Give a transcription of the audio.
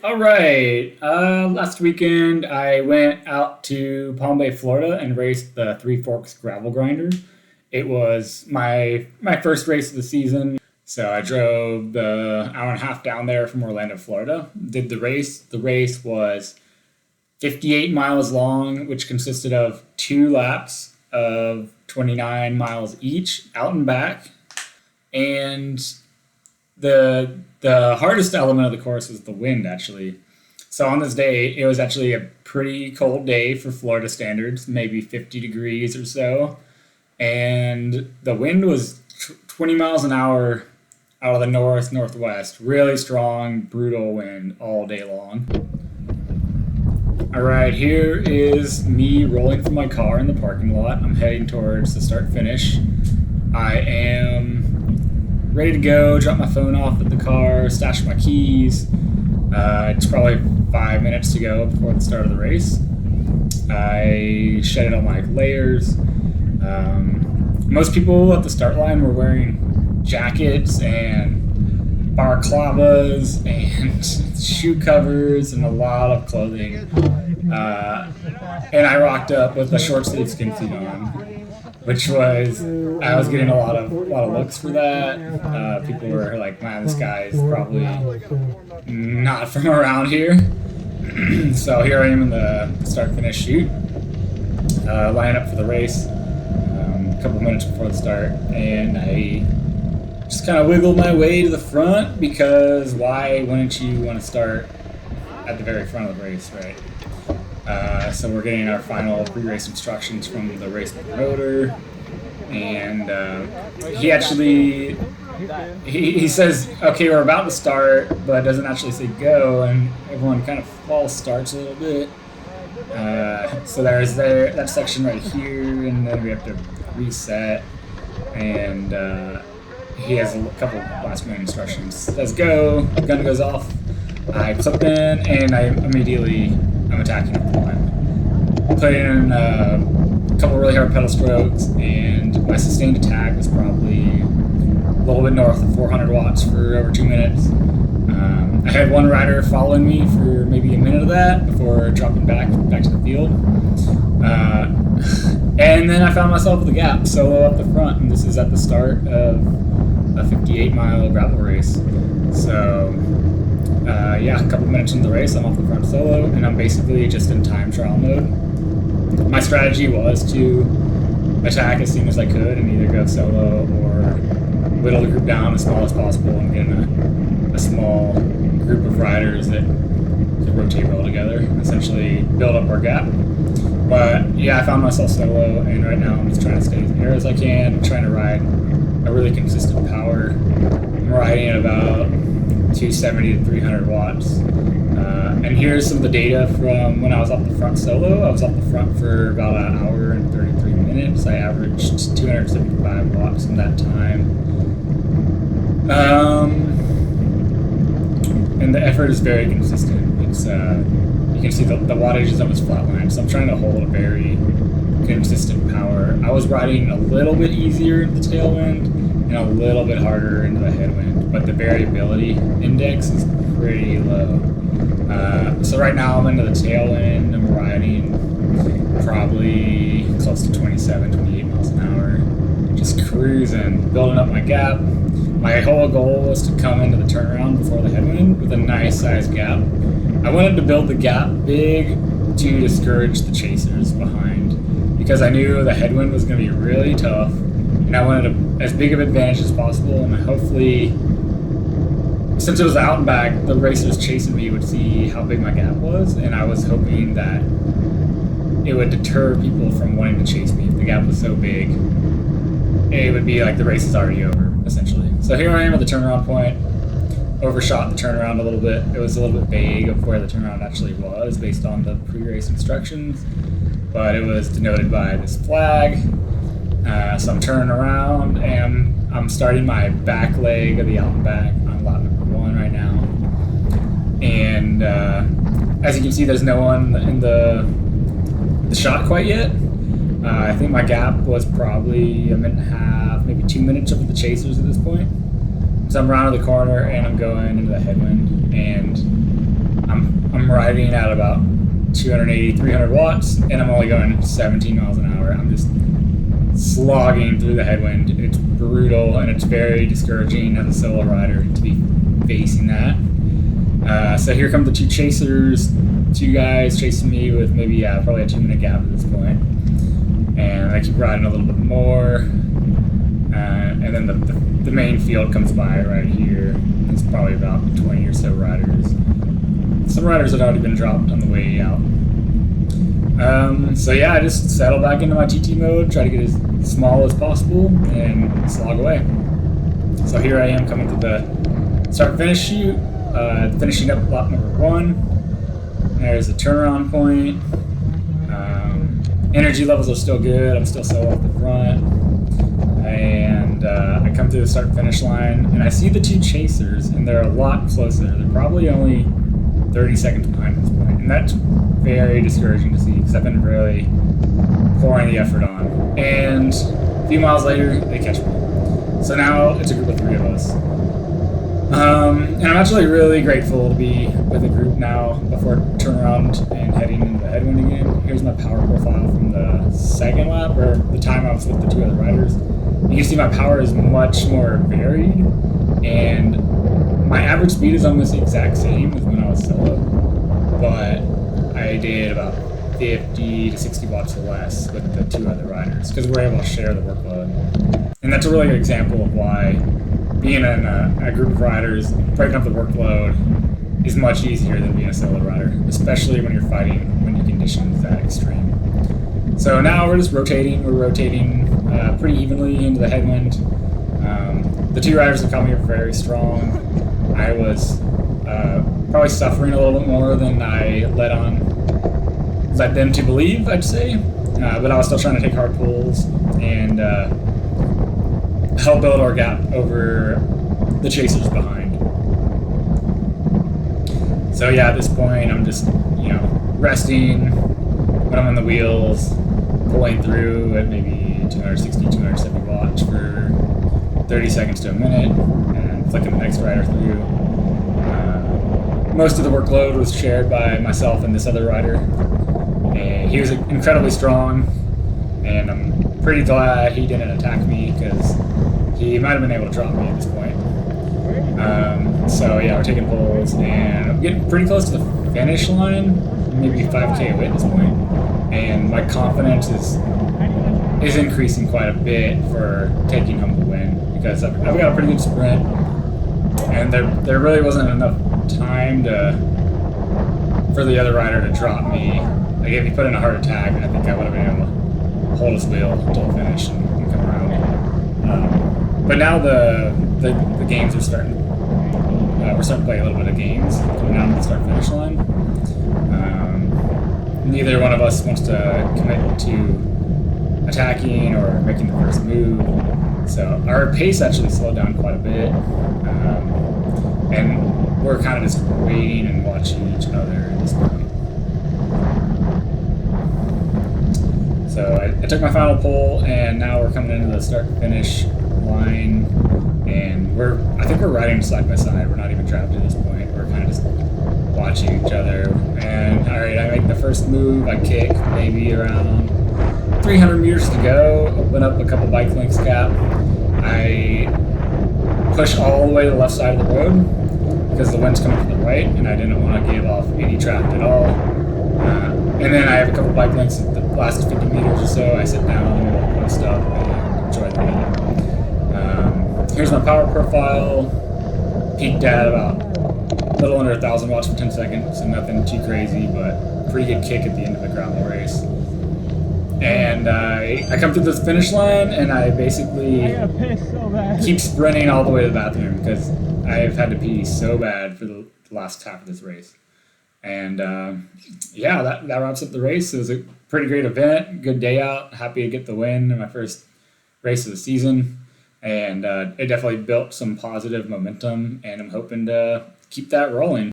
All right. Last weekend I went out to Palm Bay, Florida, and raced the Three Forks Gravel Grinder. It was my first race of the season, so I drove the hour and a half down there from Orlando, Florida. Did the race. The race was 58 miles long, which consisted of two laps of 29 miles each, out and back. And the hardest element of the course was the wind, actually. So on this day, it was actually a pretty cold day for Florida standards, maybe 50 degrees or so, and the wind was 20 miles an hour out of the northwest. Really strong, brutal wind all day long. All right, here is me rolling from my car in the parking lot. I'm heading towards the start finish. I am ready to go, drop my phone off at the car, stash my keys. It's probably 5 minutes to go before the start of the race. I shedded all my layers. Most people at the start line were wearing jackets and balaclavas and shoe covers and a lot of clothing. And I rocked up with a short sleeve skin suit on, which was I was getting a lot of looks for that. People were like, "Man, this guy is probably not from around here." So here I am in the start finish shoot, lining up for the race. A couple minutes before the start, and I just kind of wiggled my way to the front because why wouldn't you want to start at the very front of the race, right? So we're getting our final pre-race instructions from the race promoter, and he says, "Okay, we're about to start," but doesn't actually say go, and everyone kind of false starts a little bit. So there's that section right here, and then we have to reset, and he has a couple last minute instructions. Says go, gun goes off, I clip in, and I'm attacking up the line. Put in a couple really hard pedal strokes, and my sustained attack was probably a little bit north of 400 watts for over 2 minutes. I had one rider following me for maybe a minute of that before dropping back to the field. And then I found myself with a gap solo up the front, and this is at the start of a 58-mile gravel race. So, a couple minutes into the race, I'm off the front solo, and I'm basically just in time trial mode. My strategy was to attack as soon as I could and either go solo or whittle the group down as small as possible and get in a small group of riders that could rotate well together, essentially build up our gap. But yeah, I found myself solo, and right now I'm just trying to stay as near as I can. I'm trying to ride a really consistent power. I'm riding at about 270 to 300 watts. And here's some of the data from when I was off the front solo. I was off the front for about an hour and 33 minutes. I averaged 275 watts in that time. And the effort is very consistent. It's you can see the wattage is almost flatline, so I'm trying to hold a very consistent power. I was riding a little bit easier into the tailwind and a little bit harder into the headwind, but the variability index is pretty low. So right now I'm into the tailwind. I'm riding probably close to 27, 28 miles an hour, just cruising, building up my gap. My whole goal was to come into the turnaround before the headwind with a nice sized gap. I wanted to build the gap big to discourage the chasers behind because I knew the headwind was going to be really tough, and I wanted as big of an advantage as possible, and hopefully, since it was out and back, the racers chasing me would see how big my gap was, and I was hoping that it would deter people from wanting to chase me. If the gap was so big, it would be like the race is already over, essentially. So here I am at the turnaround point. Overshot the turnaround a little bit. It was a little bit vague of where the turnaround actually was based on the pre-race instructions, but it was denoted by this flag. So I'm turning around, and I'm starting my back leg of the out and back on lap number 1 right now. And as you can see, there's no one in the shot quite yet. I think my gap was probably a minute and a half, maybe 2 minutes over the chasers at this point. So I'm rounding the corner, and I'm going into the headwind, and I'm I'm riding at about 280, 300 watts, and I'm only going 17 miles an hour. I'm just slogging through the headwind. It's brutal, and it's very discouraging as a solo rider to be facing that. So here come the two chasers, two guys chasing me with maybe probably a 2-minute gap at this point. And I keep riding a little bit more. And then the main field comes by right here. It's probably about 20 or so riders. Some riders had already been dropped on the way out. So yeah, I just settle back into my TT mode, try to get as small as possible, and slog away. So here I am coming to the start-finish shoot, finishing up lap number 1. There's the turnaround point. Energy levels are still good. I'm still so off the front. And I come to the start-finish line, and I see the two chasers, and they're a lot closer. They're probably only 30 seconds behind at this point. And that's very discouraging to see because I've been really pouring the effort on. And a few miles later, they catch me. So now it's a group of 3 of us. And I'm actually really grateful to be with a group now before turnaround and heading into the headwind again. Here's my power profile from the second lap, or the time I was with the 2 other riders. You can see my power is much more varied, and my average speed is almost the exact same as when I was solo, but I did about 50 to 60 watts less with the 2 other riders because we're able to share the workload. And that's a really good example of why being in a group of riders, breaking up the workload is much easier than being a solo rider, especially when you're fighting windy conditions that extreme. So now we're just rotating. We're rotating pretty evenly into the headwind. The 2 riders that caught me are very strong. I was probably suffering a little bit more than I led them to believe, I'd say. But I was still trying to take hard pulls and help build our gap over the chasers behind. So yeah, at this point, I'm just, resting when I'm on the wheels, pulling through at maybe 260, 270 watts for 30 seconds to a minute, and flicking the next rider through. Most of the workload was shared by myself and this other rider. And he was incredibly strong, and I'm pretty glad he didn't attack me because he might have been able to drop me at this point. So yeah, we're taking pulls, and I'm getting pretty close to the finish line, maybe 5K away at this point, and my confidence is increasing quite a bit for taking home the win because I've got a pretty good sprint, and there really wasn't enough time for the other rider to drop me. Like if he put in a hard attack, I think I would have been able to hold his wheel until finish and come around. But now the games are starting. We're starting to play a little bit of games coming down to the start-finish line. Neither one of us wants to commit to attacking or making the first move. So our pace actually slowed down quite a bit. And we're kind of just waiting and watching each other at this point. So I took my final pull, and now we're coming into the start-finish line, and I think we're riding side by side. We're not even trapped at this point. We're kind of just watching each other. And all right, I make the first move. I kick maybe around 300 meters to go. Open up a couple bike links gap. I push all the way to the left side of the road because the wind's coming from the right, and I didn't want to give off any track at all. And then I have a couple bike links at the last 50 meters or so. I sit down and we'll post up and enjoy the wind. Here's my power profile. Peaked at about a little under 1,000 watts for 10 seconds, so nothing too crazy, but pretty good kick at the end of the gravel race. And I come to this finish line, and I basically keep sprinting all the way to the bathroom because I've had to pee so bad for the last half of this race. And yeah, that wraps up the race. It was a pretty great event, good day out. Happy to get the win in my first race of the season. And it definitely built some positive momentum, and I'm hoping to keep that rolling.